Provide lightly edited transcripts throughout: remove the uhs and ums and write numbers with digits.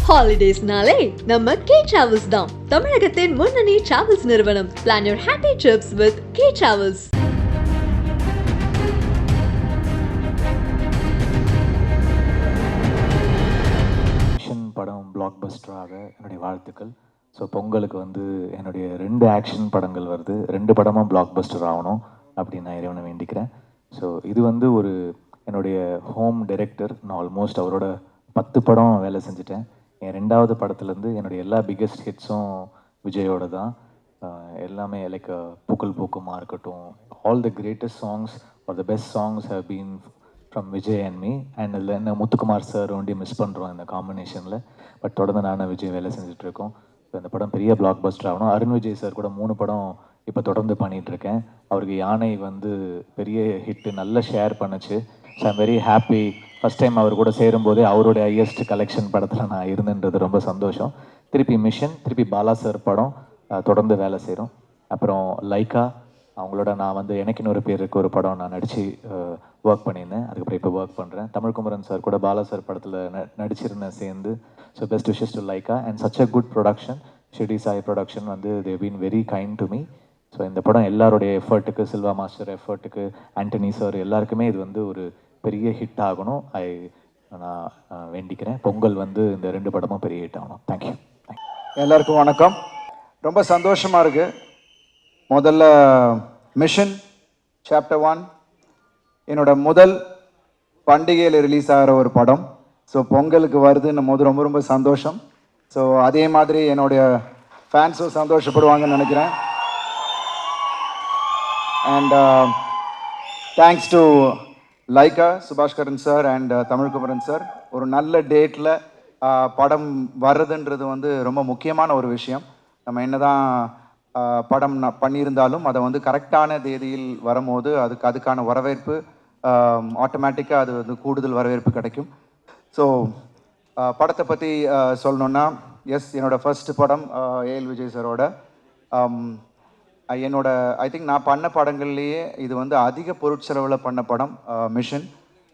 ஹாலிடேஸ்னாலே நம்ம K travels தான். தமிழகத்தின் முன்னணி டிராவல்ஸ் நிறுவனம். Plan your happy trips with K Travels. படம் பிளாக் பஸ்டராக என்னுடைய வாழ்த்துக்கள். ஸோ பொங்கலுக்கு என்னுடைய 2 ஆக்ஷன் படங்கள் வருது. 2 படமும் பிளாக் பஸ்டர் ஆகணும் அப்படின்னு நான் இறைவனை வேண்டிக்கிறேன். ஸோ இது ஒரு என்னுடைய ஹோம் டைரக்டர். நான் ஆல்மோஸ்ட் அவரோட 10 படம் வேலை செஞ்சுட்டேன். என் 2வது படத்துலேருந்து என்னுடைய எல்லா பிக்கெஸ்ட் ஹிட்ஸும் விஜயோட தான். எல்லாமே லைக் பூக்கள் பூக்குமா இருக்கட்டும், all the greatest songs are the best songs have been from Vijay and me. And இதில் என்ன முத்துக்குமார் சார் மிஸ் பண்ணுறோம் இந்த காம்பினேஷனில். பட் தொடர்ந்து நானும் விஜய் வேலை செஞ்சுட்ருக்கோம். இப்போ இந்த படம் பெரிய பிளாக் பஸ்டர் ஆகணும். அருண் விஜய் சார் கூட 3 படம் இப்போ தொடர்ந்து பண்ணிகிட்ருக்கேன். அவருக்கு யானை பெரிய ஹிட்டு, நல்ல ஷேர் பண்ணுச்சு. So I'm very happy. First time அவர் கூட சேரும்போதே அவருடைய ஹையஸ்ட் கலெக்ஷன் படத்தில் நான் இருந்துன்றது ரொம்ப சந்தோஷம். திருப்பி மிஷன், திருப்பி பாலா சார் படம் தொடர்ந்து வேலை செய்கிறோம். அப்புறம் லைக்கா அவங்களோட நான் எனக்கு இன்னொரு பேருக்கு ஒரு படம் நான் நடித்து ஒர்க் பண்ணியிருந்தேன். அதுக்கப்புறம் இப்போ ஒர்க் பண்ணுறேன். தமிழ்குமரன் சார் கூட பாலா சார் படத்தில் நடிச்சிருந்தேன் சேர்ந்து. So best wishes to Lyca and such a good production. Shirdi Sai production they been very kind to me. So இந்த படம் எல்லாருடைய எஃபர்ட்டுக்கு, சில்வா மாஸ்டர் எஃபர்ட்டுக்கு, ஆண்டனி சார் எல்லாருக்குமே இது ஒரு பெரிய ஹிட் ஆகணும். நான் வேண்டிக்கிறேன். பொங்கல் இந்த 2 படமும் பெரிய ஹிட் ஆகணும். தேங்க்யூ. எல்லாருக்கும் வணக்கம். ரொம்ப சந்தோஷமாக இருக்குது. முதல்ல மிஷன் சாப்டர் 1 என்னோட முதல் பண்டிகையில் ரிலீஸ் ஆகிற ஒரு படம். ஸோ பொங்கலுக்கு வருதுன்னு ரொம்ப ரொம்ப சந்தோஷம். ஸோ அதே மாதிரி என்னுடைய ஃபேன்ஸும் சந்தோஷப்படுவாங்கன்னு நினைக்கிறேன். And thanks to Lyca, Subaskaran sir and Tamilkumaran sir. ஒரு நல்ல டேட்டில் படம் வர்றதுன்றது ரொம்ப முக்கியமான ஒரு விஷயம். நம்ம என்ன தான் படம் பண்ணியிருந்தாலும் அதை கரெக்டான தேதியில் வரும்போது அதுக்கான வரவேற்பு ஆட்டோமேட்டிக்காக அது கூடுதல் வரவேற்பு கிடைக்கும். ஸோ படத்தை பற்றி சொல்லணுன்னா, எஸ், என்னோடய ஃபர்ஸ்ட் படம் ஏஎல் விஜய் சாரோட. என்னோட ஐ திங்க் நான் பண்ண படங்கள்லேயே இது அதிக பொருட்செலவில் பண்ண படம் mission.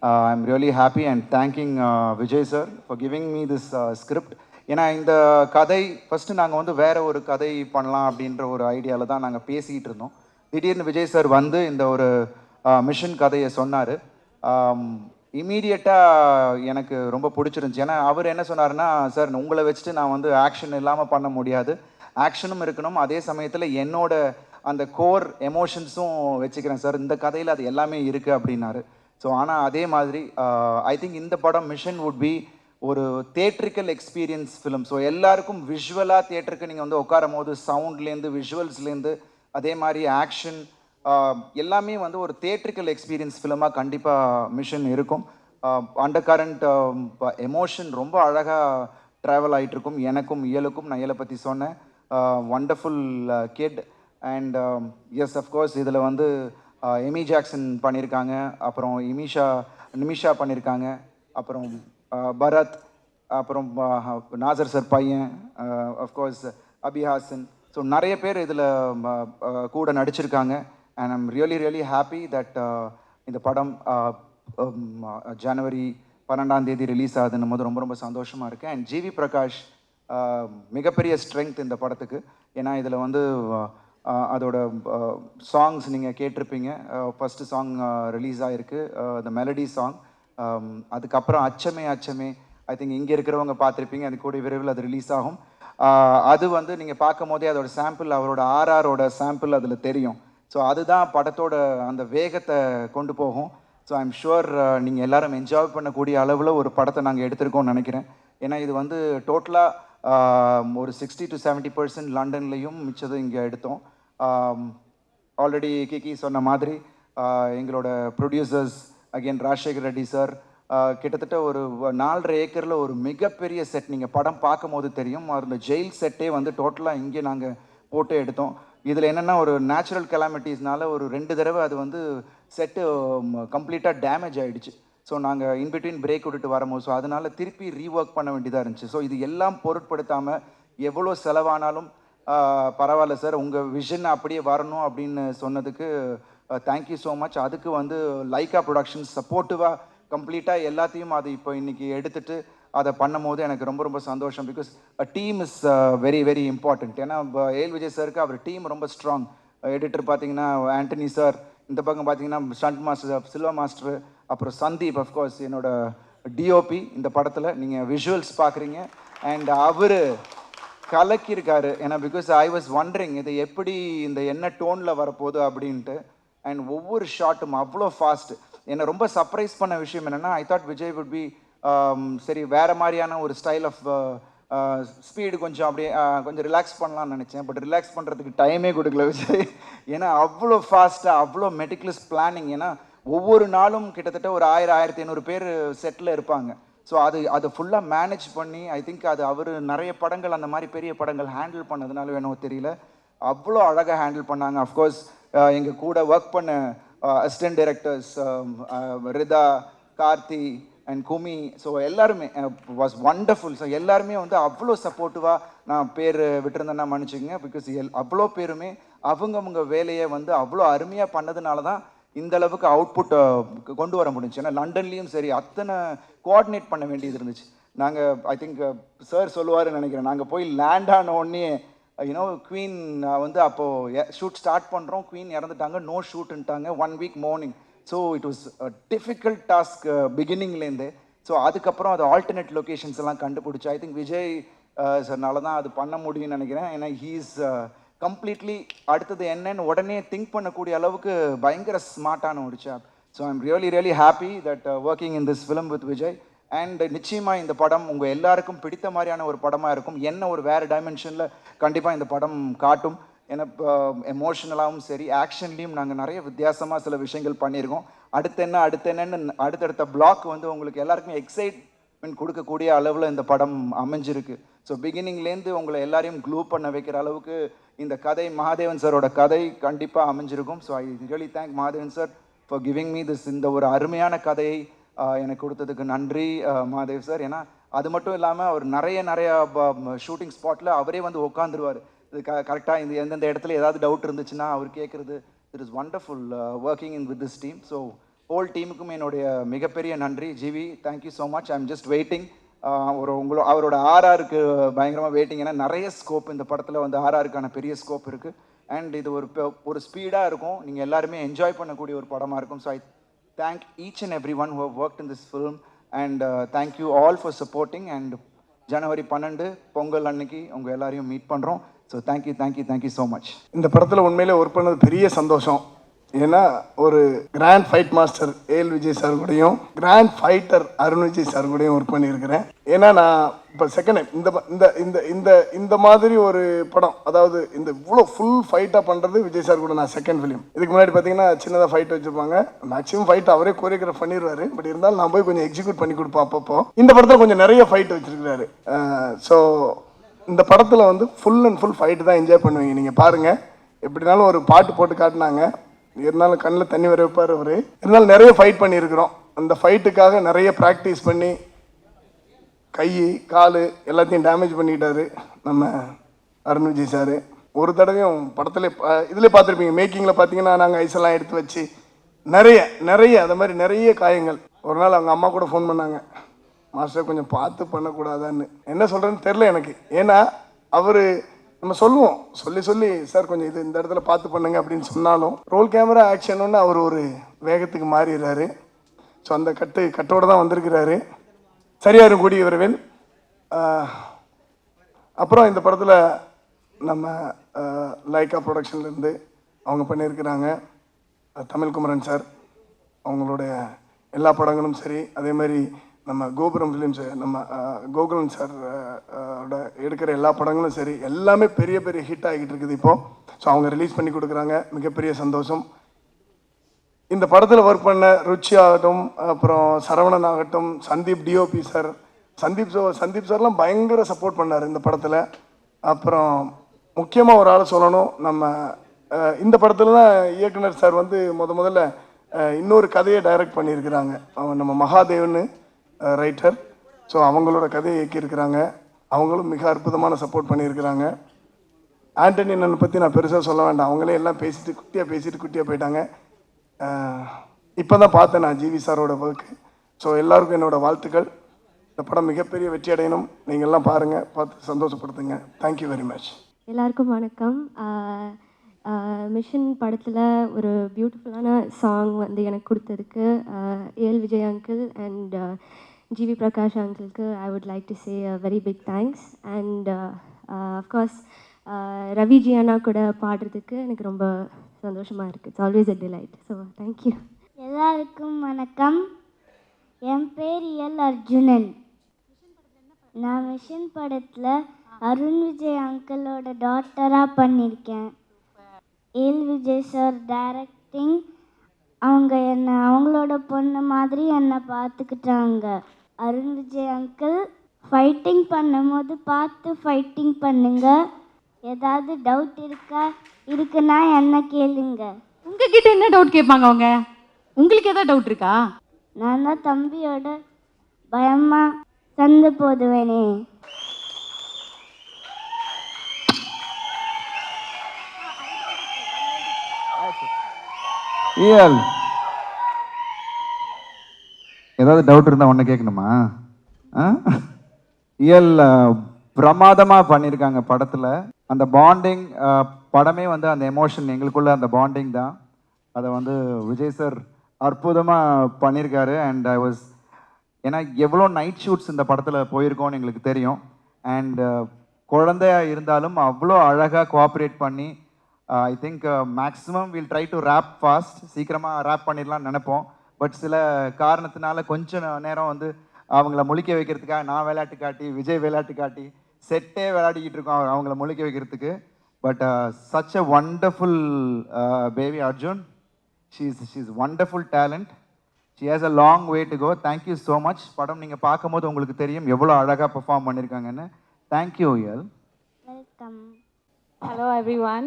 I am really happy and thanking Vijay sir for giving me this script. ஏன்னா இந்த கதை ஃபஸ்ட்டு நாங்கள் வேறு ஒரு கதை பண்ணலாம் அப்படின்ற ஒரு ஐடியாவில் தான் நாங்கள் பேசிகிட்டு இருந்தோம். திடீர்னு விஜய் சார் இந்த ஒரு மிஷன் கதையை சொன்னார். இமீடியட்டாக எனக்கு ரொம்ப பிடிச்சிருந்துச்சி. ஏன்னா அவர் என்ன சொன்னார்னா, சார் உங்களை வச்சுட்டு நான் ஆக்ஷன் இல்லாமல் பண்ண முடியாது, ஆக்ஷனும் இருக்கணும், அதே சமயத்தில் என்னோட அந்த கோர் எமோஷன்ஸும் வச்சுக்கிறேன் சார், இந்த கதையில் அது எல்லாமே இருக்குது அப்படின்னாரு. ஸோ ஆனால் அதே மாதிரி ஐ திங்க் இந்த படம் மிஷன் வுட் பி ஒரு தியேட்ரிக்கல் எக்ஸ்பீரியன்ஸ் ஃபிலிம். ஸோ எல்லாருக்கும் விஷுவலாக தியேட்டருக்கு நீங்கள் உட்காரும் போது சவுண்ட்லேருந்து விஷுவல்ஸ்லேருந்து அதே மாதிரி ஆக்ஷன் எல்லாமே ஒரு தியேட்ரிக்கல் எக்ஸ்பீரியன்ஸ் ஃபிலிமாக கண்டிப்பாக மிஷன் இருக்கும். அண்டர் கரண்ட் எமோஷன் ரொம்ப அழகாக ட்ராவல் ஆகிட்டுருக்கும். எனக்கும் இயலுக்கும், நான் இயலை பற்றி சொன்னேன். Wonderful kid. And yes, of course இதில் எமி ஜாக்சன் பண்ணியிருக்காங்க, அப்புறம் நிமிஷா பண்ணியிருக்காங்க, அப்புறம் பரத், அப்புறம் நாசர் சார் பையன், அஃப்கோர்ஸ் அபிஹாசன். ஸோ நிறைய பேர் இதில் கூட நடிச்சிருக்காங்க. And I'm really happy that இந்த படம் ஜனவரி 12 ரிலீஸ் ஆகுதுன்னு ரொம்ப ரொம்ப சந்தோஷமாக இருக்குது. அண்ட் ஜிவி பிரகாஷ் மிகப்பெரிய ஸ்ட்ரென்த் இந்த படத்துக்கு. ஏன்னா இதில் அதோட சாங்ஸ் நீங்கள் கேட்டிருப்பீங்க. ஃபஸ்ட்டு சாங் ரிலீஸ் ஆகிருக்கு, த மெலடி சாங். அதுக்கப்புறம் அச்சமே அச்சமே ஐ திங்க் இங்கே இருக்கிறவங்க பார்த்துருப்பீங்க. அது கூட விரைவில் அது ரிலீஸ் ஆகும். அது நீங்கள் பார்க்கும் போதே அதோட சாம்பிள், அவரோட ஆர்ஆரோட சாம்பிள் அதில் தெரியும். ஸோ அதுதான் படத்தோட அந்த வேகத்தை கொண்டு போகும். ஸோ ஐம் ஷுவர் நீங்கள் எல்லோரும் என்ஜாய் பண்ணக்கூடிய அளவில் ஒரு படத்தை நாங்கள் எடுத்திருக்கோம்னு நினைக்கிறேன். ஏன்னா இது டோட்டலாக ஒரு 60 to 70% லண்டன்லேயும் மிச்சது இங்கே எடுத்தோம். ஆல்ரெடி கிகி சொன்ன மாதிரி எங்களோட producers again Rajasekhar Reddy sir கிட்டத்தட்ட ஒரு 4.5 ஏக்கரில் ஒரு மிகப்பெரிய செட், நீங்கள் படம் பார்க்கும் போது தெரியும். அந்த ஜெயில் செட்டே டோட்டலாக இங்கே நாங்கள் போட்டு எடுத்தோம். இதில் என்னென்னா, ஒரு நேச்சுரல் கெலாமிட்டிஸ்னால ஒரு 2 தடவை அது செட்டு கம்ப்ளீட்டாக டேமேஜ் ஆகிடுச்சு. ஸோ நாங்கள் இன்பிட்வீன் பிரேக் விட்டுட்டு வரும்போது ஸோ அதனால் திருப்பி ரீஒர்க் பண்ண வேண்டியதாக இருந்துச்சு. ஸோ இது எல்லாம் பொருட்படுத்தாமல் எவ்வளோ செலவானாலும் பரவாயில்ல சார், உங்கள் விஷன் அப்படியே வரணும் அப்படின்னு சொன்னதுக்கு தேங்க்யூ ஸோ மச். அதுக்கு லைக்கா ப்ரொடக்ஷன்ஸ் சப்போர்ட்டிவாக கம்ப்ளீட்டாக எல்லாத்தையும் அது இப்போ இன்றைக்கி எடுத்துகிட்டு அதை பண்ணும் போது எனக்கு ரொம்ப ரொம்ப சந்தோஷம். Because a team is very very important. ஏன்னா ஏல் விஜய் சாருக்கு அவர் டீம் ரொம்ப ஸ்ட்ராங். எடிட்டர் பார்த்தீங்கன்னா ஆண்டனி சார், இந்த பக்கம் பார்த்தீங்கன்னா ஸ்டண்ட் மாஸ்டர் சில்வா மாஸ்டர், அப்புறம் சந்தீப் அஃப்கோர்ஸ் என்னோட டிஓபி இந்த படத்தில் நீங்கள் விஷுவல்ஸ் பார்க்குறீங்க. அண்ட் அவர் கலக்கியிருக்காரு. ஏன்னா பிகாஸ் ஐ வாஸ் ஒண்டரிங் இது எப்படி இந்த என்ன டோனில் வரப்போகுது அப்படின்ட்டு. அண்ட் ஒவ்வொரு ஷாட்டும் அவ்வளோ ஃபாஸ்ட். என்னை ரொம்ப சர்ப்ரைஸ் பண்ண விஷயம் என்னென்னா, I thought Vijay would be சரி வேறு மாதிரியான ஒரு ஸ்டைல் ஆஃப் ஸ்பீடு கொஞ்சம் அப்படியே கொஞ்சம் ரிலாக்ஸ் பண்ணலாம்னு நினச்சேன். பட் ரிலாக்ஸ் பண்ணுறதுக்கு டைமே கொடுக்கல விஜய். ஏன்னா அவ்வளோ ஃபாஸ்ட்டாக அவ்வளோ மெட்டிகுலஸ் பிளானிங். ஏன்னா ஒவ்வொரு நாளும் கிட்டத்தட்ட ஒரு 1000-1500 பேர் செட்டில் இருப்பாங்க. ஸோ அதை ஃபுல்லாக மேனேஜ் பண்ணி ஐ திங்க் அது அவர் நிறைய படங்கள் அந்த மாதிரி பெரிய படங்கள் ஹேண்டில் பண்ணதுனால வேணும் தெரியல, அவ்வளோ அழகாக ஹேண்டில் பண்ணாங்க. அஃப்கோர்ஸ் எங்கள் கூட ஒர்க் பண்ண assistant directors Rita, Karthi and Kumi, so எல்லாருமே வாஸ் ஒண்டர்ஃபுல். ஸோ எல்லாருமே வந்து அவ்வளோ சப்போர்ட்டிவாக, நான் பேர் விட்டுருந்தேன்னா மன்னிச்சுக்கங்க, பிகாஸ் அவ்வளோ பேருமே அவங்கவுங்க வேலையை வந்து அவ்வளோ அருமையாக பண்ணதுனால தான் இந்த அளவுக்கு அவுட்புட் கொண்டு வர முடிஞ்சு. ஏன்னா லண்டன்லேயும் சரி அத்தனை கோஆர்டினேட் பண்ண வேண்டியது இருந்துச்சு. நாங்கள் ஐ திங்க் சார் சொல்லுவார்னு நினைக்கிறேன், நாங்கள் போய் லேண்ட் ஆன உடனே யூனோ குவீன் வந்து அப்போது ஷூட் ஸ்டார்ட் பண்ணுறோம், குவீன் இறந்துட்டாங்க, நோ ஷூட்டுன்ட்டாங்க 1 week morning. So it was difficult task பிகினிங்லேருந்து. ஸோ அதுக்கப்புறம் அது ஆல்டர்னேட் லொக்கேஷன்ஸ் எல்லாம் கண்டுபிடிச்சி ஐ திங்க் விஜய் சார்னால தான் அது பண்ண முடியும்னு நினைக்கிறேன். ஏன்னா ஹீஸ் கம்ப்ளீட்லி அடுத்தது என்னன்னு உடனே திங்க் பண்ணக்கூடிய அளவுக்கு பயங்கர ஸ்மார்ட்டான ஒரு சாப். So I'm really happy that working in this film with Vijay. And நிச்சயமாக இந்த படம் உங்கள் எல்லாருக்கும் பிடித்த மாதிரியான ஒரு படமாக இருக்கும். என்ன ஒரு வேறு டைமென்ஷனில் கண்டிப்பாக இந்த படம் காட்டும். ஏன்னா எமோஷனலாகவும் சரி ஆக்ஷன்லேயும் நாங்கள் நிறைய வித்தியாசமாக சில விஷயங்கள் பண்ணியிருக்கோம். அடுத்தென்னு அடுத்தடுத்த பிளாக் வந்து உங்களுக்கு எல்லாருக்குமே எக்ஸைட்மெண்ட் கொடுக்கக்கூடிய அளவில் இந்த படம் அமைஞ்சிருக்கு. ஸோ பிகினிங்லேருந்து உங்களை எல்லாரையும் க்ளூ பண்ண வைக்கிற அளவுக்கு இந்த கதை மகாதேவன் சாரோட கதை கண்டிப்பாக அமைஞ்சிருக்கும். So I really thank Mahadevan sir for giving me this, இந்த ஒரு அருமையான கதையை எனக்கு கொடுத்ததுக்கு நன்றி மகாதேவ் சார். ஏன்னா அது மட்டும் இல்லாமல் அவர் நிறைய ஷூட்டிங் ஸ்பாட்டில் அவரே வந்து உட்காந்துருவார். இது கரெக்டாக இந்த எந்தெந்த இடத்துல ஏதாவது டவுட் இருந்துச்சுன்னா அவர் கேட்குறது. It is wonderful working in with this team. So whole டீமுக்கும் என்னுடைய மிகப்பெரிய நன்றி. GV thank you so much. I am just waiting. அவரோட ஆர்ஆருக்கு பயங்கரமாக வெயிட்டிங். ஏன்னா நிறைய ஸ்கோப் இந்த படத்தில் வந்து ஆர்ஆருக்கான பெரிய ஸ்கோப் இருக்குது. அண்ட் இது ஒரு ஸ்பீடாக இருக்கும், நீங்கள் எல்லாருமே என்ஜாய் பண்ணக்கூடிய ஒரு படமாக இருக்கும். So I thank each and every one who have worked in this film and thank you all for supporting. And ஜனவரி 12 பொங்கல் அன்னைக்கு உங்கள் எல்லாரையும் மீட் பண்ணுறோம். So thank you so much. இந்த படத்தில் உண்மையிலே ஒர்க் பண்ணது பெரிய சந்தோஷம். ஏன்னா ஒரு கிராண்ட் ஃபைட் மாஸ்டர் ஏல் விஜய் சார் கூடயும் grand fighter Arun Vijay sir கூடயும் ஒர்க் பண்ணியிருக்கிறேன். ஏன்னா நான் இப்போ செகண்ட் டைம் இந்த இந்த இந்த இந்த மாதிரி ஒரு படம், அதாவது இந்த இவ்வளோ ஃபுல் ஃபைட்டாக பண்ணுறது விஜய் சார் கூட நான் செகண்ட் ஃபிலிம். இதுக்கு முன்னாடி பார்த்தீங்கன்னா சின்னதாக ஃபைட் வச்சுருப்பாங்க, மேக்ஸிமம் ஃபைட் அவரே கோரியோகிராஃப் பண்ணிடுவார். பட் இருந்தாலும் நான் போய் கொஞ்சம் எக்ஸிக்யூட் பண்ணி கொடுப்பேன் அப்பப்போ. இந்த படத்தில் கொஞ்சம் நிறைய ஃபைட் வச்சுருக்கிறாரு. ஸோ இந்த படத்தில் வந்து ஃபுல் அண்ட் ஃபுல் ஃபைட்டு தான் என்ஜாய் பண்ணுவீங்க. நீங்கள் பாருங்கள், எப்படினாலும் ஒரு பாட்டு போட்டு காட்டினாங்க, இருந்தாலும் கண்ணில் தண்ணி வர வைப்பார் அவர். இருந்தாலும் நிறைய ஃபைட் பண்ணியிருக்கிறோம். அந்த ஃபைட்டுக்காக நிறைய ப்ராக்டிஸ் பண்ணி கை கால் எல்லாத்தையும் டேமேஜ் பண்ணிக்கிட்டாரு நம்ம அருண் விஜய் சார். ஒரு தடவையும் படத்தில் இதில் பார்த்துருப்பீங்க, மேக்கிங்கில் பார்த்தீங்கன்னா நாங்கள் ஐஸெல்லாம் எடுத்து வச்சு நிறைய அது மாதிரி நிறைய காயங்கள். ஒரு நாள் அவங்க அம்மா கூட ஃபோன் பண்ணாங்க, மாஸ்டர் கொஞ்சம் பார்த்து பண்ணக்கூடாதான்னு. என்ன சொல்கிறேன்னு தெரில எனக்கு. ஏன்னா அவர் நம்ம சொல்லுவோம், சொல்லி சார் கொஞ்சம் இது இந்த இடத்துல பார்த்து பண்ணுங்க அப்படின்னு சொன்னாலும் ரோல் கேமரா ஆக்ஷன் ஒன்று அவர் ஒரு வேகத்துக்கு மாறிடுறாரு. ஸோ அந்த கட்டோடு தான் வந்திருக்கிறாரு. சரியாரும் கூடிய விரைவில். அப்புறம் இந்த படத்தில் நம்ம லைக்கா ப்ரொடக்ஷன்லேருந்து அவங்க பண்ணியிருக்கிறாங்க. தமிழ் குமரன் சார் அவங்களுடைய எல்லா படங்களும் சரி, அதே மாதிரி நம்ம கோபுரம் ஃபிலிம்ஸ் நம்ம கோகுலன் சார் எடுக்கிற எல்லா படங்களும் சரி, எல்லாமே பெரிய ஹிட் ஆகிட்டு இருக்குது இப்போது. ஸோ அவங்க ரிலீஸ் பண்ணி கொடுக்குறாங்க, மிகப்பெரிய சந்தோஷம். இந்த படத்தில் ஒர்க் பண்ண ருச்சி ஆகட்டும், அப்புறம் சரவணன் ஆகட்டும், சந்தீப் டிஓபி சார், சந்தீப் சார்லாம் பயங்கர சப்போர்ட் பண்ணார் இந்த படத்தில். அப்புறம் முக்கியமாக ஒரு ஆள் சொல்லணும், நம்ம இந்த படத்தில் தான் இயக்குனர் சார் வந்து முதல்ல இன்னொரு கதையை டைரக்ட் பண்ணியிருக்கிறாங்க. நம்ம மகாதேவன் ரைட்டர். ஸோ அவங்களோட கதையை இயக்கியிருக்கிறாங்க. அவங்களும் மிக அற்புதமான சப்போர்ட் பண்ணியிருக்கிறாங்க. ஆண்டனி அண்ணனை பற்றி நான் பெருசாக சொல்ல வேண்டாம், அவங்களே எல்லாம் குட்டியாக போயிட்டாங்க. இப்போ தான் பார்த்தேன் நான் ஜிவி சாரோட ஒர்க்கு. ஸோ எல்லாருக்கும் என்னோடய வாழ்த்துக்கள். இந்த இந்த படம் மிகப்பெரிய வெற்றி அடையணும். நீங்கள்லாம் பாருங்கள், பார்த்து சந்தோஷப்படுத்துங்க. Thank you very much. எல்லாருக்கும் வணக்கம். மிஷன் படத்தில் ஒரு பியூட்டிஃபுல்லான சாங் வந்து எனக்கு கொடுத்ததுக்கு AL Vijay uncle and GV Prakash அங்கிளுக்கு I would like to say a very big thanks. And of course Raviji அண்ணா கூட பாடுறதுக்கு எனக்கு ரொம்ப சந்தோஷமாக இருக்குது. It's always a delight. So thank you. எல்லாருக்கும் வணக்கம். என் பேர் எல் அர்ஜுனன். நான் மிஷன் படத்தில் அருண் விஜய் அங்கிளோட டாட்டராக பண்ணியிருக்கேன். ஏல் விஜய் சார் டைரக்டிங். அவங்க என்னை அவங்களோட பொண்ணு மாதிரி என்னை பார்த்துக்கிட்டாங்க. அருண் விஜய் அங்கிள் ஃபைட்டிங் பண்ணும்போது பார்த்து ஃபைட்டிங் பண்ணுங்க. ஏதாவது டவுட் இருக்குன்னா என்ன கேளுங்க. உங்ககிட்ட என்ன டவுட் கேட்பாங்க அவங்க? உங்களுக்கு ஏதாவது டவுட் இருக்கா? நான் தான் தம்பியோட பயமா சண்டை போடுவேனே. ஏதாவது டவுட் இருந்தால் ஒன்று கேட்கணுமா? இயல் பிரமாதமாக பண்ணியிருக்காங்க படத்தில். அந்த பாண்டிங் படமே வந்து அந்த எமோஷன் எங்களுக்குள்ள அந்த பாண்டிங் தான். அதை வந்து விஜய் சார் அற்புதமாக பண்ணியிருக்காரு. அண்ட் ஐ வாஸ் ஏன்னா எவ்வளோ நைட் ஷூட்ஸ் இந்த படத்தில் போயிருக்கோன்னு எங்களுக்கு தெரியும். அண்ட் குழந்தையா இருந்தாலும் அவ்வளோ அழகாக கோஆப்ரேட் பண்ணி I think maximum will try to wrap fast, சீக்கிரமாக ரேப் பண்ணிடலாம்னு நினைப்போம். பட் சில காரணத்தினால கொஞ்சம் நேரம் வந்து அவங்கள முழிக்க வைக்கிறதுக்காக நான் விளையாட்டு காட்டி விஜய் விளையாட்டு காட்டி செட்டே விளையாடிக்கிட்டு இருக்கோம் அவங்கள முழிக்க வைக்கிறதுக்கு. But such a wonderful baby Arjun. She's wonderful talent. She has a long way to go. Thank you so much. படம் நீங்கள் பார்க்கும்போது உங்களுக்கு தெரியும் எவ்வளோ அழகாக பெர்ஃபார்ம் பண்ணியிருக்காங்கன்னு. தேங்க்யூ எல். Welcome. Hello everyone.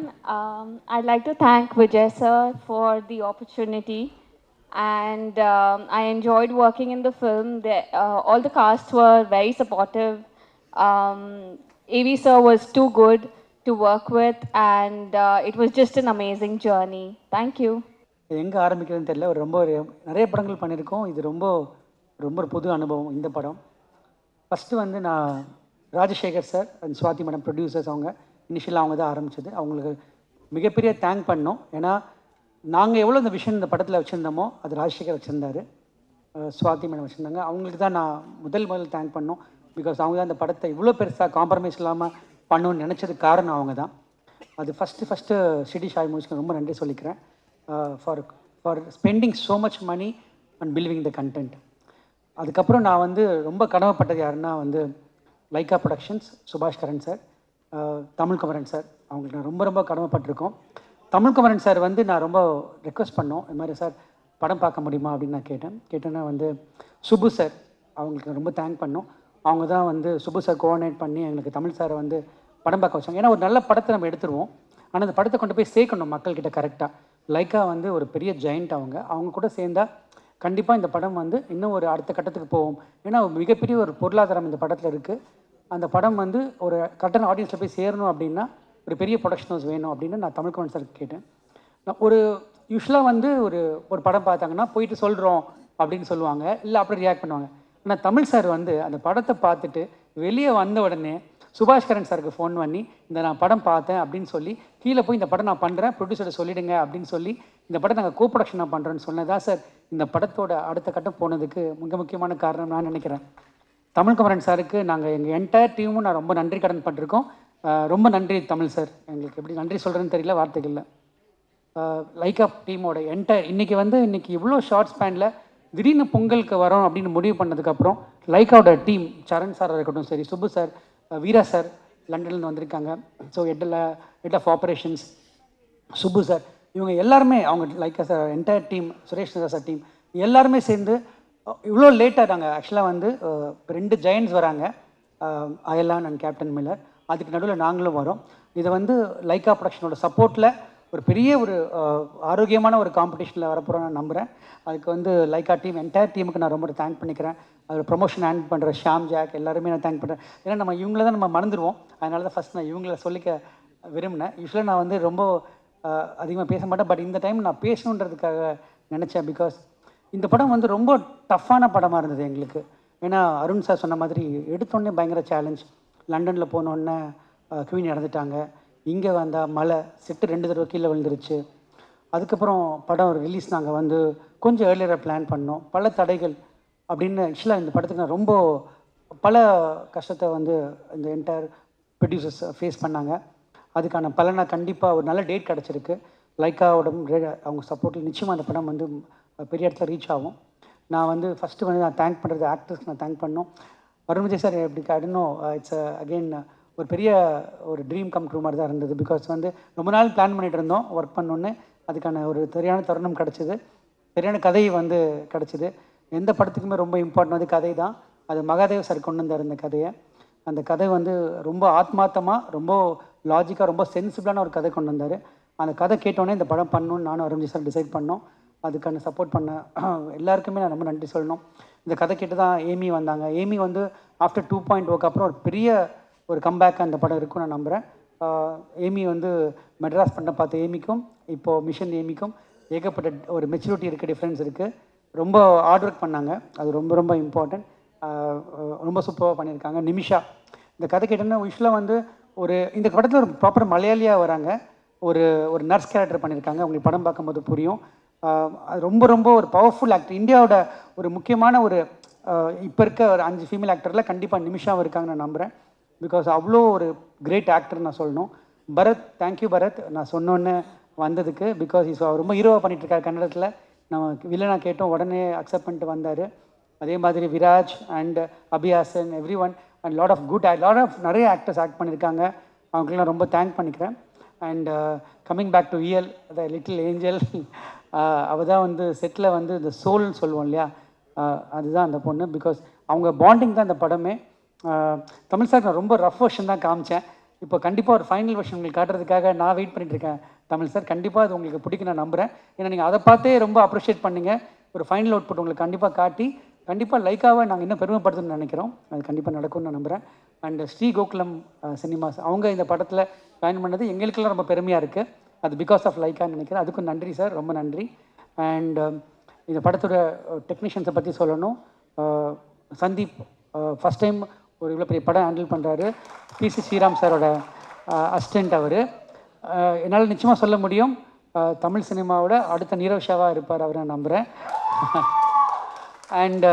I'd like to thank Vijay sir for the opportunity, and I enjoyed working in the film. All the cast were very supportive. AV sir was too good to work with, and it was just an amazing journey. Thank you. எங்கே ஆரம்பிக்கிறதுன்னு தெரியல. நிறைய படங்கள் பண்ணியிருக்கோம். இது ரொம்ப ஒரு புது அனுபவம் இந்த படம். ஃபஸ்ட்டு வந்து நான் Rajasekhar sir and Swathi madam producers, அவங்க இனிஷியலாக அவங்க தான் ஆரம்பித்தது. அவங்களுக்கு மிகப்பெரிய தேங்க் பண்ணோம். ஏன்னா நாங்கள் எவ்வளோ இந்த விஷன் இந்த படத்தில் வச்சுருந்தோமோ அது ராஜசேகர் வச்சுருந்தாரு, சுவாதி மேடம் வச்சுருந்தாங்க. அவங்களுக்கு தான் நான் முதல் தேங்க் பண்ணோம். பிகாஸ் அவங்க தான் இந்த படத்தை இவ்வளோ பெருசாக காம்ப்ரமைஸ் இல்லாமல் பண்ணணும்னு நினச்சதுக்கு காரணம் அவங்க தான். அது ஃபஸ்ட்டு சிடி ஷாய் மூவிஸ்க்கு ரொம்ப நன்றி சொல்லிக்கிறேன் for spending so much money and believing the content. அதுக்கப்புறம் நான் வந்து ரொம்ப கடமைப்பட்டது யாருன்னா வந்து லைக்கா ப்ரொடக்ஷன்ஸ், சுபாஷ் கரன் சார், தமிழ் குமரன் சார். அவங்களுக்கு நான் ரொம்ப கடமைப்பட்டிருக்கோம். தமிழ் குமரன் சார் வந்து நான் ரொம்ப ரெக்வஸ்ட் பண்ணோம், இது மாதிரி சார் படம் பார்க்க முடியுமா அப்படின்னு நான் கேட்டேன்னா வந்து சுபு சார், அவங்களுக்கு நான் ரொம்ப தேங்க் பண்ணோம். அவங்க தான் வந்து சுபு சார் கோஆர்டினேட் பண்ணி எங்களுக்கு தமிழ் சாரை வந்து படம் பார்க்க வச்சாங்க. ஏன்னா ஒரு நல்ல படத்தை நம்ம எடுத்துருவோம், ஆனால் அந்த படத்தை கொண்டு போய் சேர்க்கணும் மக்கள்கிட்ட கரெக்டாக. லைக்கா வந்து ஒரு பெரிய ஜெயண்ட். அவங்க கூட சேர்ந்தால் கண்டிப்பாக இந்த படம் வந்து இன்னும் ஒரு அடுத்த கட்டத்துக்கு போகும். ஏன்னா மிகப்பெரிய ஒரு பொருளாதாரம் இந்த படத்தில் இருக்குது. அந்த படம் வந்து ஒரு கரெக்டான ஆடியன்ஸில் போய் சேரணும் அப்படின்னா ஒரு பெரிய ப்ரொடக்ஷன் ஹவுஸ் வேணும் அப்படின்னு நான் தமிழ் குமரன் சாருக்கு கேட்டேன். நான் யூஸ்வலாக வந்து ஒரு படம் பார்த்தாங்கன்னா போயிட்டு சொல்கிறோம் அப்படின்னு சொல்லுவாங்க, இல்லை அப்படி ரியாக்ட் பண்ணுவாங்க. ஆனால் தமிழ் சார் வந்து அந்த படத்தை பார்த்துட்டு வெளியே வந்த உடனே சுபாஷ் கரன் சாருக்கு ஃபோன் பண்ணி நான் படம் பார்த்தேன் அப்படின்னு சொல்லி கீழே போய் இந்த படம் நான் பண்ணுறேன், ப்ரொடியூசரை சொல்லிவிடுங்க அப்படின்னு சொல்லி இந்த படம் நாங்கள் கோ ப்ரொடக்ஷனாக பண்ணுறேன்னு சொன்னதான் சார் இந்த படத்தோட அடுத்த கட்டம் போனதுக்கு மிக முக்கியமான காரணம் நான் நினைக்கிறேன். தமிழ் குமரன் சாருக்கு நாங்கள் எங்கள் என்டையர் டீமும் நான் ரொம்ப நன்றி கடன் பட்டிருக்கோம். ரொம்ப நன்றி தமிழ் சார். எங்களுக்கு எப்படி நன்றி சொல்கிறேன்னு தெரியல, வார்த்தைகள் இல்லை. லைக்கா டீமோட இன்றைக்கி இவ்வளோ ஷார்ட் ஸ்பேனில் திடீர்னு பொங்கலுக்கு வரோம் அப்படின்னு முடிவு பண்ணதுக்கப்புறம் லைக்காவோட டீம், சரண் சாராக இருக்கட்டும் சரி, சுப்பு சார், வீரா சார் லண்டன்லேருந்து வந்திருக்காங்க. So head of operations Subbu sir, இவங்க எல்லாருமே அவங்க Lyca sir entire team, Suresh sir team எல்லாருமே சேர்ந்து இவ்வளோ லேட்டாக நாங்கள் ஆக்சுவலாக வந்து 2 ஜெயண்ட்ஸ் வராங்க, அயலான் அண்ட் கேப்டன் மில்லர். அதுக்கு நடுவில் நாங்களும் வரோம். இதை வந்து லைக்கா ப்ரொடக்ஷனோட சப்போர்ட்டில் ஒரு பெரிய ஆரோக்கியமான ஒரு காம்படிஷனில் வரப்போகிறோம் நான் நம்புகிறேன். அதுக்கு வந்து லைக்கா டீம் என்டையர் டீமுக்கு நான் ரொம்ப தேங்க் பண்ணிக்கிறேன். அதில் ப்ரொமோஷன் ஹேண்ட் பண்ணுற ஷாம் ஜாக் எல்லாருமே நான் தேங்க் பண்ணுறேன். ஏன்னா நம்ம இவங்கள தான் நம்ம மறந்துடுவோம். அதனால தான் ஃபஸ்ட் நான் இவங்கள சொல்லிக்க விரும்பினேன். யூஸ்வலாக நான் வந்து ரொம்ப அதிகமாக பேச மாட்டேன், பட் இந்த டைம் நான் பேசணுன்றதுக்காக நினச்சேன். பிகாஸ் இந்த படம் வந்து ரொம்ப டஃப்பான படமாக இருந்தது எங்களுக்கு. ஏன்னா அருண் சார் சொன்ன மாதிரி எடுத்தோடனே பயங்கர சேலஞ்ச். லண்டனில் போனோடனே குவீன் இறந்துட்டாங்க, இங்கே வந்தால் மழை, செட்டு 2 தடவை கீழே விழுந்துருச்சு. அதுக்கப்புறம் படம் ரிலீஸ் நாங்கள் வந்து கொஞ்சம் ஏர்லியராக பிளான் பண்ணோம், பல தடைகள் அப்படின்னு. ஆக்சுவலாக இந்த படத்துக்கு நான் ரொம்ப பல கஷ்டத்தை வந்து இந்த என்டையர் ப்ரொடியூசர்ஸ் ஃபேஸ் பண்ணாங்க. அதுக்கான பலனை கண்டிப்பாக ஒரு நல்ல டேட் கிடச்சிருக்கு. லைக்காவோட அவங்க சப்போர்ட்டில் நிச்சயமாக அந்த படம் வந்து பெரிய இடத்துல ரீச் ஆகும். நான் வந்து ஃபஸ்ட்டு வந்து நான் தேங்க் பண்ணுறது ஆக்டர்ஸ்க்கு நான் தேங்க் பண்ணோம். அருண் விஜய் சார் எப்படி இன்னும் இட்ஸ் அகெயின் ஒரு பெரிய ஒரு ட்ரீம் கம் ட்ரூ மாதிரி தான் இருந்தது. பிகாஸ் வந்து ரொம்ப நாள் பிளான் பண்ணிகிட்டு இருந்தோம் ஒர்க் பண்ணோன்னு, அதுக்கான ஒரு சரியான தருணம் கிடச்சிது, சரியான கதை வந்து கிடச்சிது. எந்த படத்துக்குமே ரொம்ப இம்பார்ட்டன் வந்து கதை தான். அது மகாதேவ் சார் கொண்டு வந்தார் இந்த கதையை. அந்த கதை வந்து ரொம்ப ஆத்மார்த்தமாக, ரொம்ப லாஜிக்காக, ரொம்ப சென்சிபிளான ஒரு கதை கொண்டு வந்தார். அந்த கதை கேட்டோன்னே இந்த படம் பண்ணணும்னு நானும் அருண் சார் டிசைட் பண்ணோம். அதுக்கான சப்போர்ட் பண்ண எல்லாருக்குமே நான் ரொம்ப நன்றி சொல்லணும். இந்த கதை கேட்டு தான் ஏமி வந்தாங்க. ஏமி வந்து ஆஃப்டர் 2.0 அப்புறம் ஒரு பெரிய ஒரு கம்பேக் அந்த படம் இருக்கும் நான் நம்புகிறேன். ஏமி வந்து மெட்ராஸ் பண்ண பார்த்த ஏமிக்கும் இப்போது மிஷன் ஏமிக்கும் ஏகப்பட்ட ஒரு மெச்சூரிட்டி இருக்குது, டிஃப்ரென்ஸ் இருக்குது. ரொம்ப ஹார்ட் ஒர்க் பண்ணாங்க, அது ரொம்ப ரொம்ப இம்பார்ட்டன்ட். ரொம்ப சூப்பராக பண்ணியிருக்காங்க. நிமிஷா இந்த கதை கேட்டோன்னா யூஸ்வலாக வந்து ஒரு இந்த படத்தில் ஒரு ப்ராப்பர் மலையாளியாக வராங்க, ஒரு நர்ஸ் கேரக்டர் பண்ணியிருக்காங்க. உங்களுக்கு படம் பார்க்கும்போது புரியும். அது ரொம்ப ரொம்ப ஒரு பவர்ஃபுல் ஆக்டர். இந்தியாவோட ஒரு முக்கியமான ஒரு இப்போ இருக்க ஒரு 5 ஃபீமேல் ஆக்டரில் கண்டிப்பாக நிமிஷாவும் இருக்காங்க நான் நம்புகிறேன். பிகாஸ் அவ்வளோ ஒரு கிரேட் ஆக்டர் நான் சொல்லணும். பரத், தேங்க்யூ பரத், நான் சொன்னோன்னே வந்ததுக்கு. பிகாஸ் இஸ் ரொம்ப ஹீரோவாக பண்ணிகிட்ருக்காரு கன்னடத்தில். நம்ம வில்லனாக கேட்டோம், உடனே அக்செப்ட் பண்ணிட்டு வந்தார். அதே மாதிரி Viraj and Abhiyasan, every one and lot of நிறைய ஆக்டர்ஸ் ஆக்ட் பண்ணியிருக்காங்க. அவங்களுக்கெல்லாம் ரொம்ப தேங்க் பண்ணிக்கிறேன். அண்ட் கம்மிங் பேக் டு இயல், த லிட்டில் ஏஞ்சல், அவள் தான் வந்து செட்டில் வந்து இந்த சோல்னு சொல்லுவோம் இல்லையா, அதுதான் அந்த பொண்ணு. பிகாஸ் அவங்க பாண்டிங் தான் இந்த படமே. தமிழ் சார் நான் ரொம்ப ரஃப் வெர்ஷன் தான் காமிச்சேன். இப்போ கண்டிப்பாக ஒரு ஃபைனல் வெர்ஷன் உங்களுக்கு காட்டுறதுக்காக நான் வெயிட் பண்ணிட்டுருக்கேன். தமிழ் சார் கண்டிப்பாக அது உங்களுக்கு பிடிக்கும் நான் நம்புகிறேன். ஏன்னா நீங்கள் அதை பார்த்தே ரொம்ப அப்ரிஷியேட் பண்ணிங்க. ஒரு ஃபைனல் அவுட்புட் உங்களுக்கு கண்டிப்பாக காட்டி கண்டிப்பாக லைக்காக நாங்கள் இன்னும் பெருமைப்படுத்தணும்னு நினைக்கிறோம். அது கண்டிப்பாக நடக்கும்னு நான் நம்புகிறேன். அண்ட் ஸ்ரீ கோகுலம் சினிமாஸ் அவங்க இந்த படத்தில் ஜாயின் பண்ணது எங்களுக்கெல்லாம் ரொம்ப பெருமையாக இருக்குது. அது பிகாஸ் ஆஃப் லைக்கான்னு நினைக்கிறேன். அதுக்கும் நன்றி சார், ரொம்ப நன்றி. அண்ட் இந்த படத்தோட டெக்னீஷியன்ஸை பற்றி சொல்லணும். சந்தீப் ஃபஸ்ட் டைம் ஒரு இவ்வளோ பெரிய படம் ஹேண்டில் பண்ணுறாரு. பிசி ஸ்ரீராம் சாரோட அசிஸ்டண்ட் அவர். என்னால் நிச்சயமாக சொல்ல முடியும், தமிழ் சினிமாவோட அடுத்த நீரவ் ஷாவாக இருப்பார் அவர், நான் நம்புகிறேன். And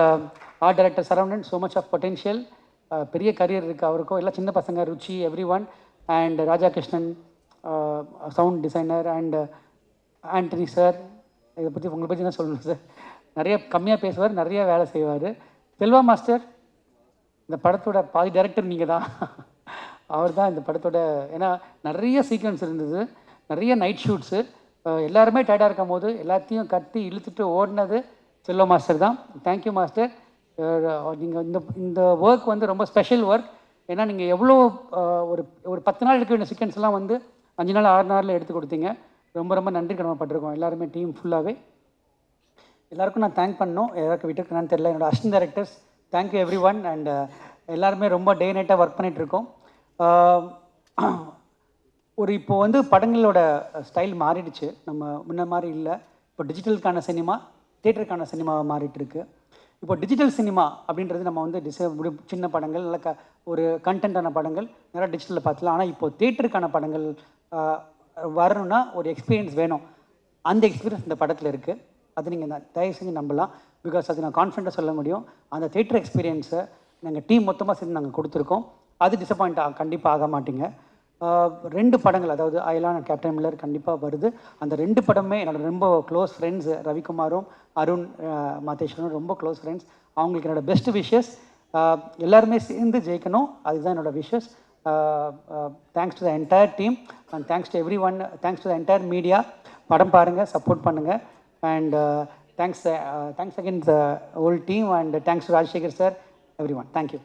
art director Saravanan, so much of potential, பெரிய கரியர் இருக்குது அவருக்கும். எல்லாம் சின்ன பசங்க, Ruchi, every one. And Raja Krishnan sound designer. And Antony sir, இதை பற்றி உங்களை பற்றி தான் சொல்லணும் சார். நிறைய கம்மியாக பேசுவார், நிறைய வேலை செய்வார். செல்வா மாஸ்டர், இந்த படத்தோட பாதி டைரக்டர் நீங்கள் தான். அவர் தான் இந்த படத்தோட, ஏன்னா நிறைய சீக்வன்ஸ் இருந்தது, நிறைய நைட் ஷூட்ஸு, எல்லாருமே டயர்டாக இருக்கும் போது எல்லாத்தையும் கட்டி இழுத்துட்டு ஓடினது செல்வா மாஸ்டர் தான். Thank you master. நீங்கள் இந்த ஒர்க் வந்து ரொம்ப ஸ்பெஷல் ஒர்க். ஏன்னா நீங்கள் எவ்வளோ ஒரு 10 நாள் எடுக்க வேண்டிய சீக்வன்ஸ்லாம் வந்து 5 நாள் 6 நாளில் எடுத்து கொடுத்தீங்க. ரொம்ப ரொம்ப நன்றி கடமைப்பட்டிருக்கோம் எல்லாருமே, டீம் ஃபுல்லாகவே. எல்லாருக்கும் நான் தேங்க் பண்ணணும், யாருக்கு விட்டுருக்கேன்னு தெரியல. என்னோடய assistant directors, thank you every one. And எல்லாருமே ரொம்ப டே நைட்டாக ஒர்க் பண்ணிகிட்ருக்கோம். இப்போ வந்து படங்களோட ஸ்டைல் மாறிடுச்சு, நம்ம முன்ன மாதிரி இல்லை. இப்போ டிஜிட்டலுக்கான சினிமா, தியேட்டருக்கான சினிமாவை மாறிட்டுருக்கு. இப்போ டிஜிட்டல் சினிமா அப்படின்றது நம்ம வந்து சின்ன படங்கள், நல்ல ஒரு கண்டென்ட்டான படங்கள் நிறையா டிஜிட்டலில் பார்த்துலாம். ஆனால் இப்போது தியேட்டருக்கான படங்கள் வரணும்னா ஒரு எக்ஸ்பீரியன்ஸ் வேணும். அந்த எக்ஸ்பீரியன்ஸ் இந்த படத்தில் இருக்குது. அது நீங்கள் தயவு செஞ்சு நம்பலாம். பிகாஸ் அது நான் கான்ஃபிடண்ட்டாக சொல்ல முடியும். அந்த தியேட்டர் எக்ஸ்பீரியன்ஸை நாங்கள் டீம் மொத்தமாக சேர்ந்து நாங்கள் கொடுத்துருக்கோம். அது டிசப்பாயிண்ட் கண்டிப்பாக ஆக மாட்டீங்க. 2 படங்கள், அதாவது அயலான் அண்ட் கேப்டன் மில்லர் கண்டிப்பாக வருது. அந்த 2 படமே என்னோடய ரொம்ப க்ளோஸ் ஃப்ரெண்ட்ஸ், ரவிக்குமாரும் அருண் மாதேஸ்வரனும் ரொம்ப க்ளோஸ் ஃப்ரெண்ட்ஸ். அவங்களுக்கு என்னோடய பெஸ்ட் விஷஸ். எல்லாருமே சேர்ந்து ஜெயிக்கணும், அதுதான் என்னோடய wishes. Thanks to the entire team and thanks to every one. Thanks to the entire media. படம் பாருங்கள், சப்போர்ட் பண்ணுங்கள். And thanks again the whole team. And thanks to Rajasekhar sir, every one. Thank you.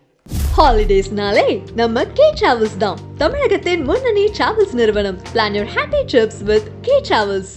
ஹாலிடேஸ்னாலே நம்ம கே டிராவல்ஸ் தான். தமிழகத்தின் முன்னணி travels நிறுவனம். Plan your happy trips with K travels.